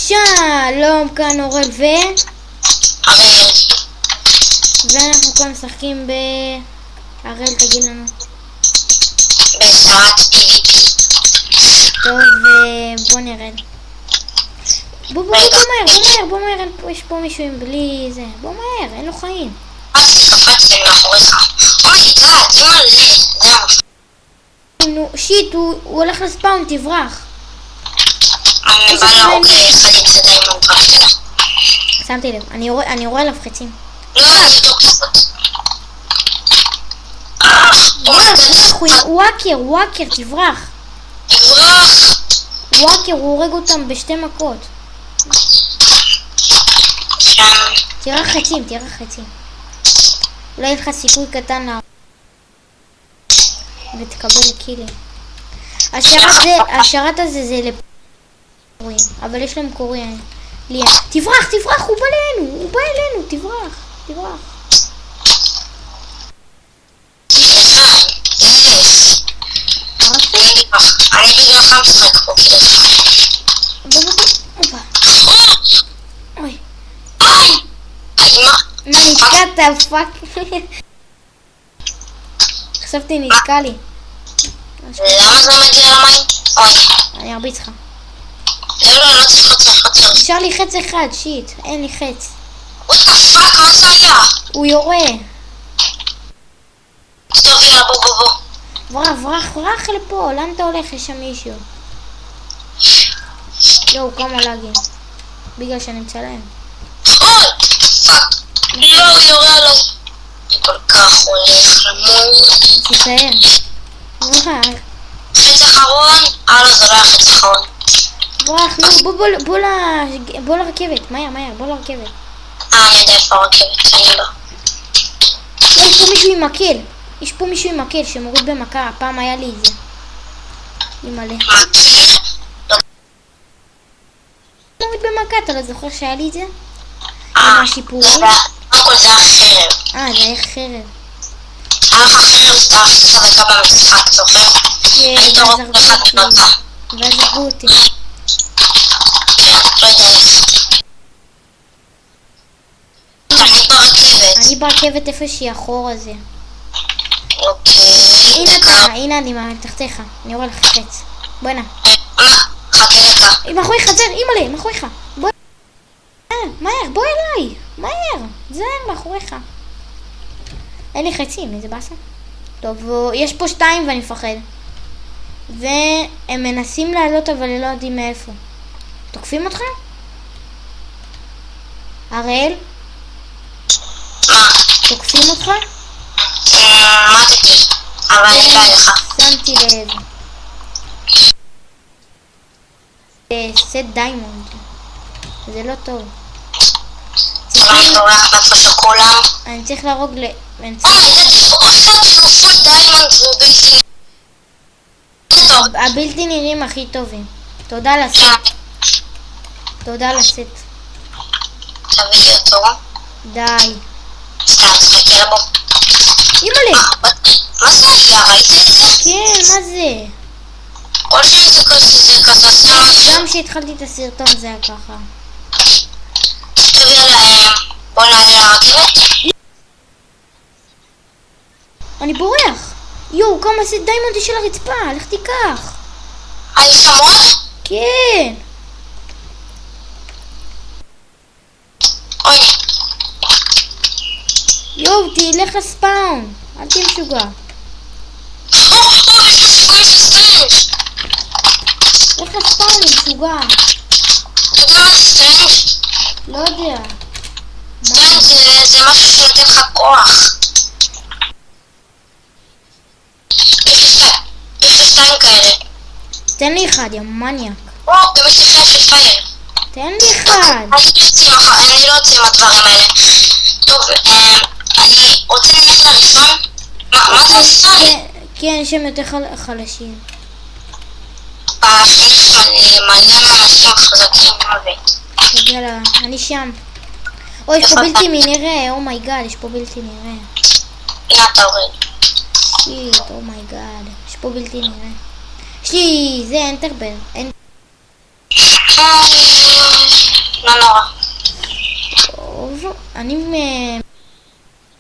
שלום, כאן אורל הראל. ואנחנו כאן משחקים הראל, תגיד לנו. בסדרת PvP. טוב, בוא נרד. בוא מהר, יש פה מישהו עם בלי זה. בוא מהר, אין לו חיים. זה קפץ לי מאחוריך. אומייגאד, זה מלא, זה המשהו. נו, שיט, הוא הולך לספאון, תברח. אני בא להרוג אחד עם זה דיימונד רק שתדע. שמתי לב, אני רואה עליו חצים. לא, זה טוקסות. הוא וואקר, תברח. תברח. וואקר, הוא הורג אותם בשתי מכות. שם. תראה חצים. אולי יש לך סיכוי קטן לה... ותקבל קילים. השרת הזה זה לפורים, אבל יש להם קוריאן. ליה, תברח, הוא בא אלינו, תברח. יס. אני בגללך משחק פה כאילו. אוי. מה? נתקעת, פאק. חשבתי נתקע לי. למה זה עומד לי על המים? אוי. אני ארביץ לך. לא צריך חצר. נשאר לי חץ אחד, שיט, אין לי חץ. what the fuck, מה זה היה? הוא יורה. טוב, יאללה, בוא. ברח לפה, לאן אתה הולך? יש שם מישהו. יואו, כמה לגים. בגלל שאני מצלם. אוי! פאק! לא, הוא יורה עליי. אני כל כך הולך למות. תסיים. חץ אחרון? זה לא היה חץ אחרון. ברח, נו, בוא לרכבת. מהר, בוא לרכבת. אני יודע איפה הרכבת, אני לא. יש פה מישהו עם מקל שמוריד במכה. הפעם היה לי את זה. אימא'לה. מקל? מוריד במכה, אתה לא זוכר שהיה לי את זה? זה היה חרב. זה היה חרב. היה לך חרב, אתה הכי חזקה במשחק, זוכר? היית הורג לך תנודה. ואז הרגו אותי. כן, לא יודע איך. אני ברכבת איפה שהיא החור הזה. אוקיי. הנה אני מתחתיך. אני רואה לך חץ. בוא הנה. חכה דקה. מאחוריך, אימא'לה, מאחוריך. בוא. מהר, בוא אליי. מהר. זהר, מאחוריך. אין לי חצים, איזה באסה. טוב, יש פה 2 ואני מפחד. והם מנסים לעלות אבל לא יודעים מאיפה. תוקפים אותך? הראל? מה? תוקפים אותך? מה תגיד? אבל אני בא לך. שמתי לב. סט דיימונד. זה לא טוב. אני בורח מאיפה שכולם. אני צריך להרוג עשינו סט דיימונד ובלתי. הבלתי נראים הכי טובים. תודה לסט. תביא לי אותו. די. סתם, תחכה לבוא. אימא'לה. מה זה היה? ראית את זה? כן, מה זה? כל שני זה כזה, סתם משהו. גם כשהתחלתי את הסרטון זה היה ככה. טוב, יאללה, בוא נעלה לרכבת. אני בורח. יואו, כמה סט דיימונד יש על הרצפה, לך תיקח. יש המון? כן. אוי. יואו, תלך לספאון. אל תהיה משוגע. יש לי סיכוי לסטרנג'. לך לספאון, משוגע. אתה יודע מה זה סטרנג'? לא יודע. סטרנג' זה משהו שנותן לך כוח. יש לי 2 כאלה. תן לי אחד, יא מניאק. גם יש לי 2 של פייר. תן לי אחד. אני לא יוצא עם הדברים האלה. טוב, אני רוצה נלך לראשון. מה זה ראשון? כן, שהם יותר חלשים. בשני יש מלא אנשים חזקים מוות. יאללה, אני שם. אוי, יש פה בלתי נראה, אומייגאד, יש פה בלתי נראה. הנה אתה הורד. שיט, אומייגאד, יש פה בלתי נראה. יש לי, זה אנטרבל. לא נורא. טוב,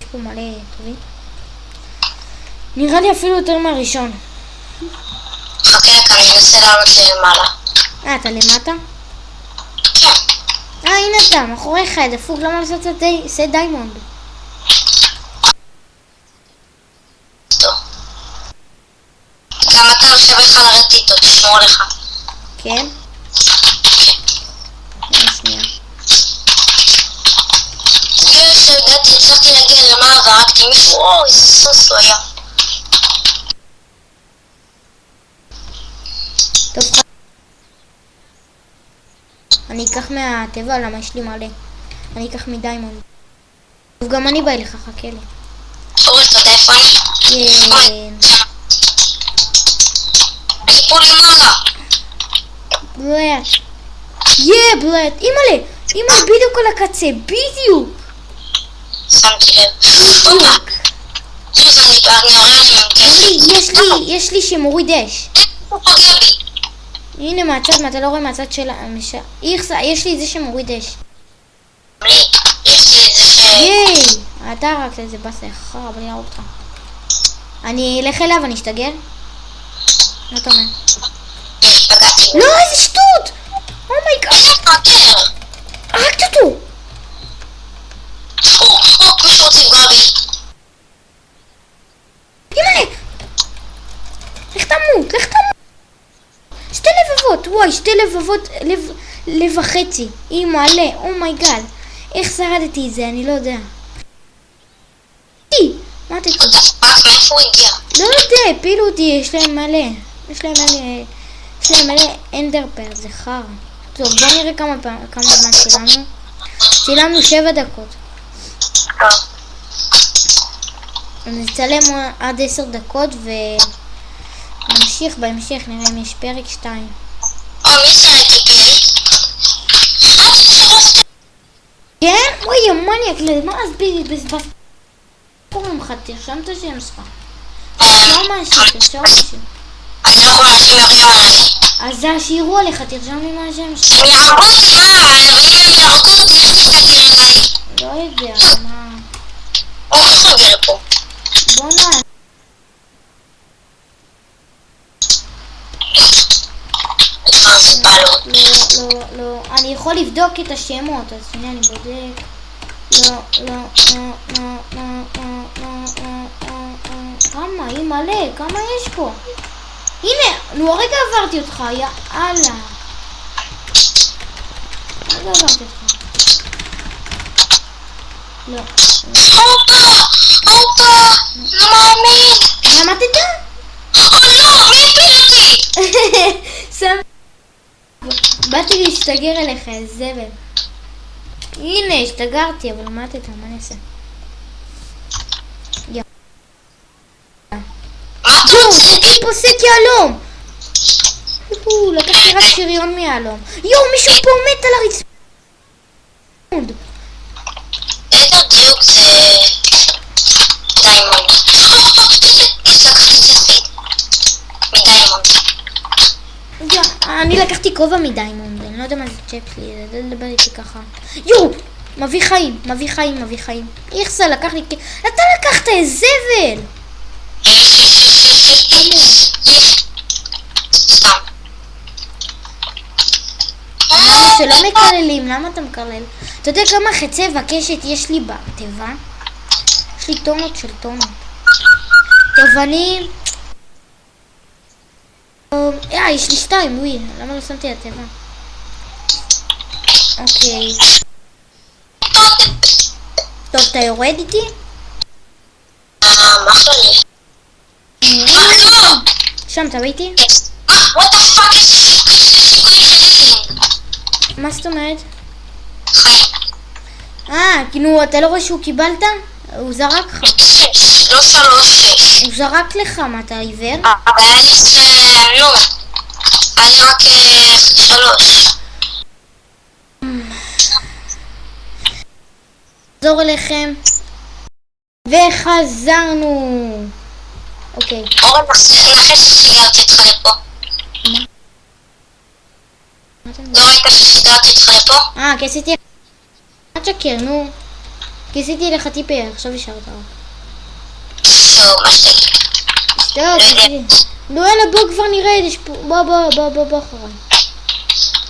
יש פה מלא טובים. נראה לי אפילו יותר מהראשון. חכה, אני אנסה לעלות למעלה. אתה למטה? כן. הנה אתה, מאחוריך, דפוק, למה לעשות סט דיימונד? טוב. גם אתה שווה לך לרדת איתו, תשמור לך. כן? שנייה. יש, הגעתי, הצלחתי להגיע למעלה והרגתי מישהו, אוי, איזה סוס הוא היה. טוב, אני אקח מהטבע, למה יש לי מלא. אני אקח מדיימונד. טוב, גם אני בא אליך, חכה לי. אורי, אתה יודע איפה אני? כן. אני פה למעלה. בלט. בלט. אימא'לה. אימא'לה בדיוק על הקצה. בדיוק. שמתי לב. הופה. סוס, אני אראה לכם אם יש לי שמוריד אש. הוא פוגע בי. הנה מהצד, מה אתה לא רואה מהצד של... יש לי זה שמוריד אש. יש לי איזה ייי! אתה רק איזה באסה, חרב, אני אראה אותך. אני אלך אליו, אני אשתגר? מה אתה אומר? פגעתי. לא, איזה שטות! אומייגאד! הרגת אותו! מישהו רוצה לפגוע בי. אימא'לה! לך תמות! שתי לבבות! וואי, שתי לבבות, לב וחצי. אימא'לה, אומייגאד. איך שרדתי את זה? אני לא יודע. מה אתה קורא? רק מאיפה הוא הגיע? לא יודע, הפילו אותי, יש להם מלא אנדרפר, זה חר. טוב, בוא נראה כמה זמן צילמנו. צילמנו 7 דקות. טוב. נצלם עד 10 דקות ונמשיך בהמשך, נראה אם יש פרק 2. מי שרק פלאי? כן? וואי, המניאק, מה אז קוראים לך? תרשם את השם שלך. תרשום משהו. אני לא יכולה להשים לכם עליי. אז שירו עליך, תרשם לי מה השם שלך. הם יהרגו אותי, ואם הם יהרגו אותי, איך תגדיר עליי? לא יודע, מה... איך הוא הגיע לפה? בוא נע... לא, אני יכול לבדוק את השמות, אז הנה אני בודק. כמה, היא מלא, כמה יש פה? הנה, נו הרגע עברתי אותך, יאללה. הרגע עברתי אותך. לא. הופה, לא מאמין. למדת? לא, מי הפיל אותי? באתי להשתגר אליך, זבל. הנה, השתגרתי, אבל למדת, מה נעשה? יש פה סט יהלום. לקחתי רק שריון מיהלום. מישהו פה מת על הרצפה. איזה דיוק זה דיימונד. לקחתי צ'ספיד מדיימונד. אני לקחתי כובע מדיימונד, אני לא יודע מה זה צ'פלי, זה לדבר איתי ככה. מביא חיים. איך זה לקח לי... אתה לקחת זבל! סתם. שלא מקללים, למה אתה מקלל? אתה יודע כמה חצי וקשת יש לי בתיבה? יש לי טונות של טונות. טוב, אני... יש לי 2, וואי, למה לא שמתי לתיבה? אוקיי. טוב, אתה יורד איתי? מה חולה? שם, אתה ראיתי? what the fuck, יש סיכוי חיים. מה זאת אומרת? חיים. כאילו, אתה לא רואה שהוא קיבלת? הוא זרק לך. 6, לא 3, 6. הוא זרק לך, מה, אתה עיוור? היה לי לא. היה רק 3. נחזור אליכם. וחזרנו. אוקיי. אורן, נחש איך הגעתי איתך לפה. לא ראית ששידרתי אותך לפה? כי עשיתי... אל תשקר, נו. כי עשיתי לך טיפר, עכשיו השארת רק. זהו, מה שתגיד. טוב, עשיתי. נו יאללה, בוא כבר נרד, יש פה... בוא אחריי.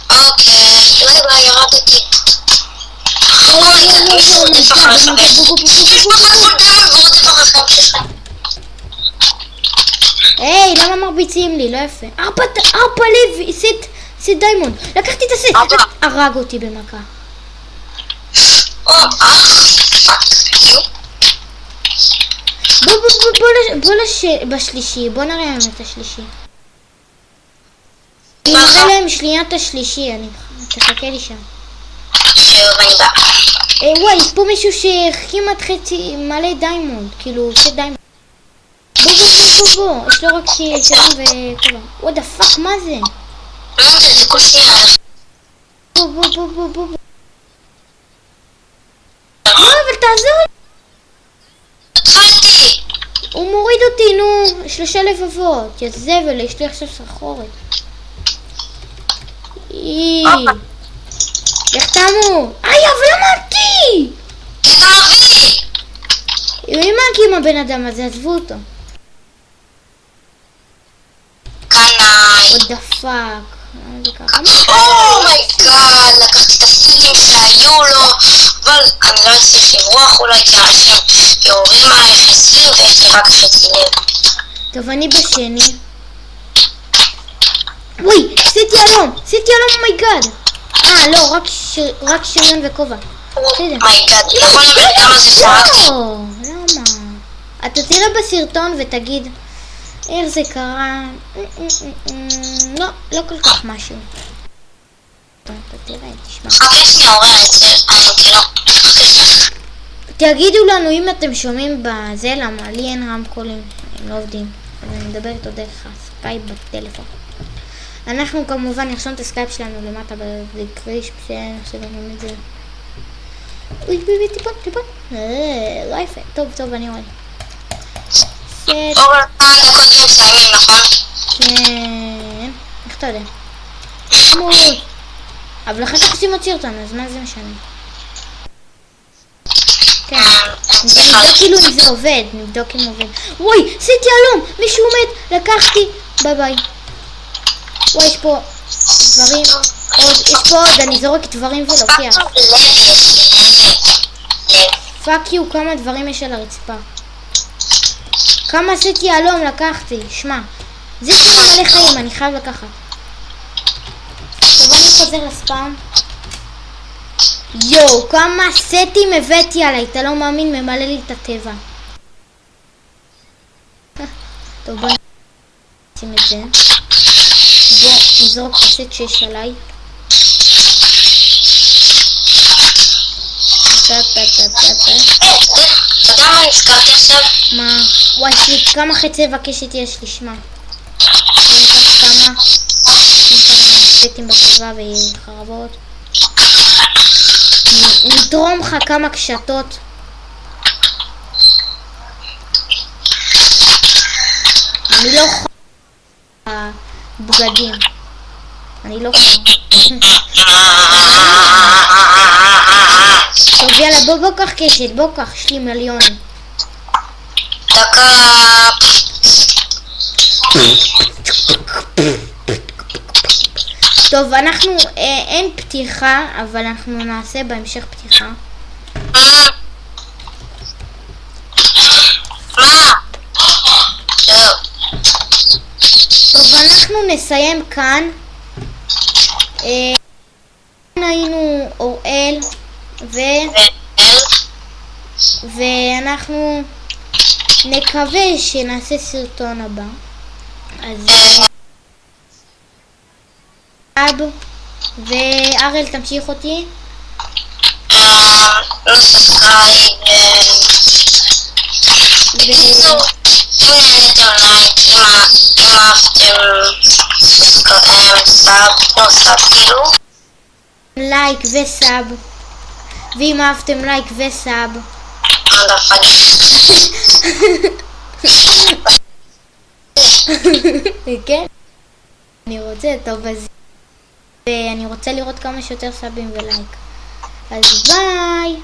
אוקיי, רגע, ירדתי. מישהו רודף אחריכם. יש פה חתול דיימונד ורודף אחריכם שלכם. היי, למה מרביצים לי? לא יפה. ארבע לב, סט דיימונד. לקחתי את הסט. הרג אותי במכה. בוא בשלישי, בוא נראה להם את השלישי. אני נראה להם שנייה את השלישי, תחכה לי שם. וואי, יש פה מישהו שכמעט חצי מלא דיימונד, כאילו סט דיימונד. בוא, יש לו רק שנים וכובה. what the fuck, מה זה? מה זה? זה כל שנייה. בוא. אבל תעזור לי. עצרתי. הוא מוריד אותי, נו, 3 לבבות. יא זבל, יש לי עכשיו סחורת. איך תמו? אבל אמרתי! כי אתה מביא! מה כי עם הבן אדם הזה, עזבו אותו. קנאי. what the fuck. אומייגאד, לקחתי את הסטים שהיו לו, אבל אני לא אצליח לברוח אולי כי אנשים יורים עליי חצים ויש לי רק חצי לב. טוב, אני בשני. וואי, עשיתי יהלום, אומייגאד. לא, רק שריון וכובע. אומייגאד, נכון הבן אדם הזה שרקתי? למה? אתה תראה בסרטון ותגיד איך זה קרה. לא כל כך משהו. אתה תראה, תשמע. חכה שנייה, אורן, כאילו. תגידו לנו אם אתם שומעים בזה, למה לי אין רמקולים, הם לא עובדים. אז אני מדברת עוד דרך הסקייפ בטלפון. אנחנו כמובן נרשום את הסקייפ שלנו למטה בקריש, עכשיו אני את זה. אוי, טיפות. לא יפה. טוב, אני רואה. אורן, כמה דקות מסיימים, נכון? כן. איך אתה יודע? אבל אחר כך עושים עוד סרטון, אז מה זה משנה? כן. נבדוק כאילו אם זה עובד, נבדוק אם עובד. וואי, עשיתי יהלום! מישהו מת! לקחתי! ביי. וואי, יש פה דברים, יש פה עוד, אני זורק דברים ולוקח. פאק יו, כמה דברים יש על הרצפה. כמה עשיתי יהלום לקחתי, שמע. זה כבר מלא חיים, אני חייב לקחת. טוב, אני חוזר לספאם. יואו, כמה סטים הבאתי עליי, אתה לא מאמין, ממלא לי את הטבע. טוב, בוא נשים את זה. בוא נזרוק את הסט שיש עליי. אתה יודע מה נזכרתי עכשיו? מה? וואי, יש לי כמה חצי וקשת יש לי, שמע. בוא ניקח כמה. כמה סטים בטבע וחרבות. נתרום לך כמה קשתות. אני לא יכולה בגדים. אני לא יכולה. טוב, יאללה, בוא קח קשת, בוא קח, יש לי מיליון. דקה. טוב, אנחנו, אין פתיחה, אבל אנחנו נעשה בהמשך פתיחה. מה? טוב, אנחנו נסיים כאן. היינו אוראל ואנחנו נקווה שנעשה סרטון הבא. אז וארל, תמשיך אותי. סאבסקרייב. בקיצור, אם נהניתם לייק, אם אהבתם סאב כאילו. לייק וסאב. ואם אהבתם לייק וסאב. כן? אני רוצה, טוב, אז ואני רוצה לראות כמה שיותר סאבים ולייק. אז ביי!